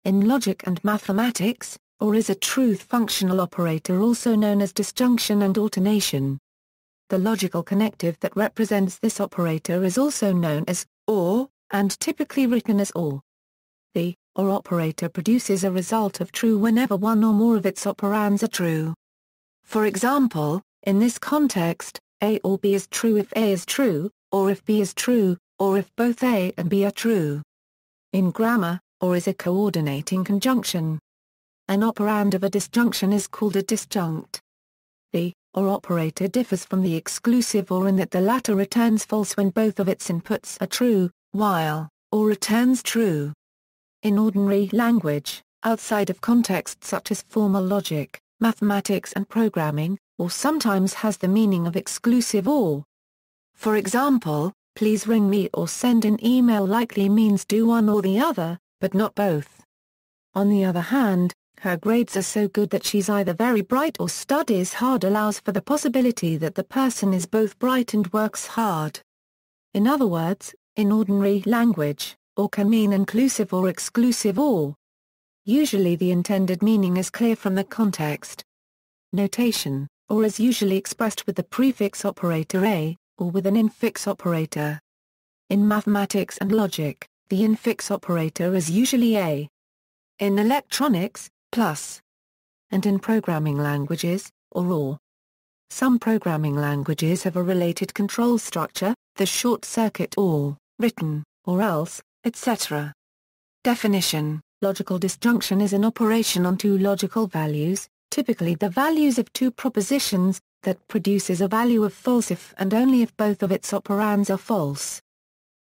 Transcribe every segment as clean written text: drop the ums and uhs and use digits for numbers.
In logic and mathematics, OR is a truth functional operator also known as disjunction and alternation. The logical connective that represents this operator is also known as OR, and typically written as OR. The OR operator produces a result of true whenever one or more of its operands are true. For example, in this context, A or B is true if A is true, or if B is true, or if both A and B are true. In grammar, OR is a coordinating conjunction. An operand of a disjunction is called a disjunct. The OR operator differs from the exclusive OR in that the latter returns false when both of its inputs are true, while OR returns true. In ordinary language, outside of contexts such as formal logic, mathematics and programming, OR sometimes has the meaning of exclusive OR. For example, please ring me or send an email likely means do one or the other, but not both. On the other hand, her grades are so good that she's either very bright or studies hard allows for the possibility that the person is both bright and works hard. In other words, in ordinary language, OR can mean inclusive or exclusive OR. Usually the intended meaning is clear from the context. Notation: OR is usually expressed with the prefix operator a, or with an infix operator. In mathematics and logic, the infix operator is usually a. In electronics, plus. And in programming languages, or. Some programming languages have a related control structure, the short circuit OR, written, or else, etc. Definition: logical disjunction is an operation on two logical values, typically the values of two propositions, that produces a value of false if and only if both of its operands are false.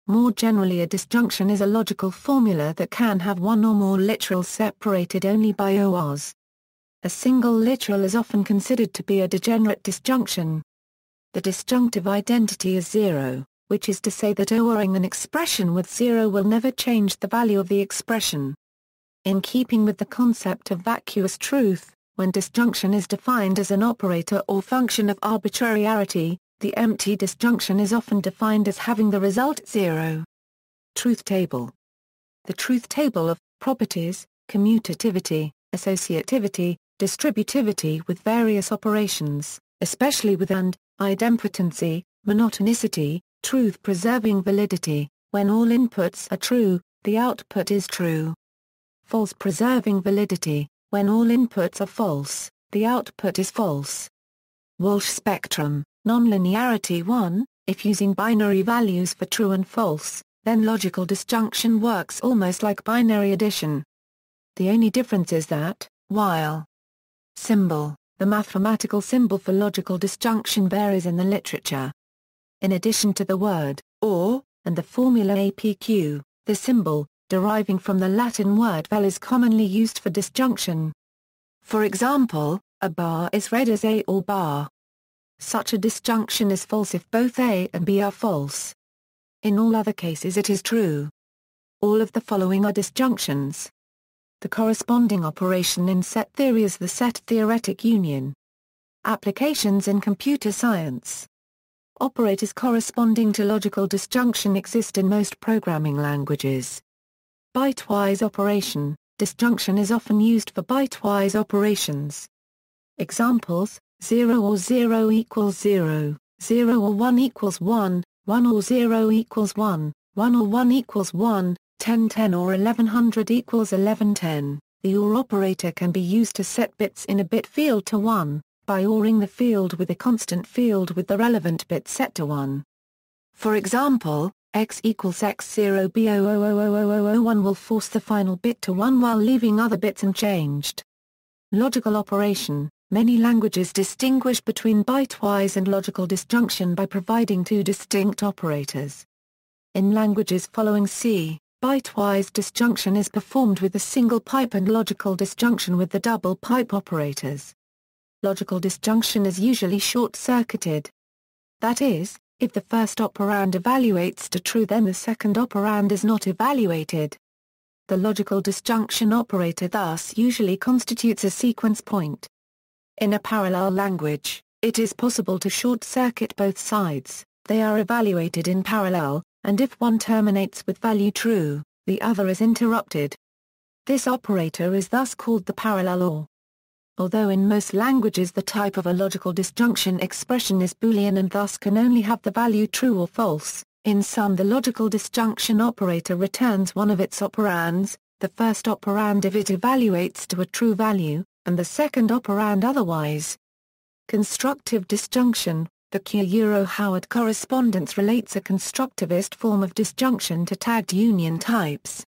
More generally, a disjunction is a logical formula that can have one or more literals separated only by ORs. A single literal is often considered to be a degenerate disjunction. The disjunctive identity is zero, which is to say that ORing an expression with zero will never change the value of the expression. In keeping with the concept of vacuous truth, when disjunction is defined as an operator or function of arbitrariety, the empty disjunction is often defined as having the result zero. Truth table. The truth table of properties, commutativity, associativity, distributivity with various operations, especially with and, idempotency, monotonicity, truth-preserving validity. When all inputs are true, the output is true. False-preserving validity. When all inputs are false, the output is false. Walsh spectrum, nonlinearity 1, if using binary values for true and false, then logical disjunction works almost like binary addition. The only difference is that, while symbol, the mathematical symbol for logical disjunction varies in the literature. In addition to the word, or, and the formula APQ, the symbol, deriving from the Latin word vel is commonly used for disjunction. For example, a bar is read as a or bar. Such a disjunction is false if both a and b are false. In all other cases it is true. All of the following are disjunctions. The corresponding operation in set theory is the set-theoretic union. Applications in computer science. Operators corresponding to logical disjunction exist in most programming languages. Bitewise operation, disjunction is often used for bitewise operations. Examples: 0 or 0 equals 0, 0 or 1 equals 1, 1 or 0 equals 1, 1 or 1 equals 1, 10 10 or 1100 equals 1110. The OR operator can be used to set bits in a bit field to 1, by ORing the field with a constant field with the relevant bit set to 1. For example, x equals x0 b0000001 will force the final bit to 1 while leaving other bits unchanged. Logical operation. Many languages distinguish between bitewise and logical disjunction by providing two distinct operators. In languages following C, bitewise disjunction is performed with a single pipe and logical disjunction with the double pipe operators. Logical disjunction is usually short-circuited. That is, if the first operand evaluates to true then the second operand is not evaluated. The logical disjunction operator thus usually constitutes a sequence point. In a parallel language, it is possible to short-circuit both sides, they are evaluated in parallel, and if one terminates with value true, the other is interrupted. This operator is thus called the parallel OR. Although in most languages the type of a logical disjunction expression is Boolean and thus can only have the value true or false, in some the logical disjunction operator returns one of its operands, the first operand if it evaluates to a true value, and the second operand otherwise. Constructive disjunction. The Q-Howard correspondence relates a constructivist form of disjunction to tagged union types.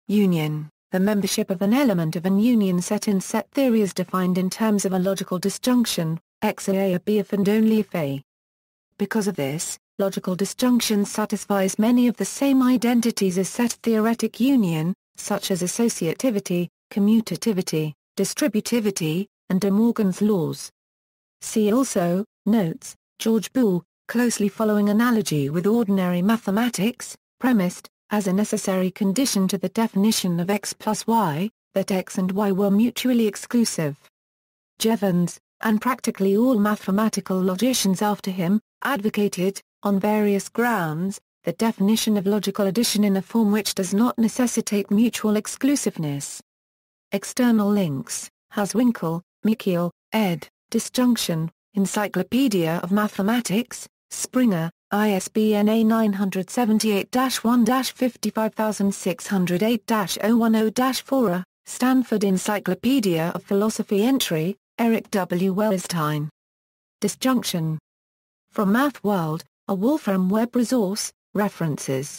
Union. The membership of an element of an union set in set theory is defined in terms of a logical disjunction, X A or B if and only if A. Because of this, logical disjunction satisfies many of the same identities as set theoretic union, such as associativity, commutativity, distributivity, and De Morgan's laws. See also, notes, George Boole, closely following analogy with ordinary mathematics, premised, as a necessary condition to the definition of X plus Y, that X and Y were mutually exclusive. Jevons, and practically all mathematical logicians after him, advocated, on various grounds, the definition of logical addition in a form which does not necessitate mutual exclusiveness. External links, Haswinkel, Michiel, ed., Disjunction, Encyclopedia of Mathematics, Springer, ISBN A978-1-55608-010-4, Stanford Encyclopedia of Philosophy entry, Eric W. Wellerstein. Disjunction. From MathWorld, a Wolfram Web resource, references.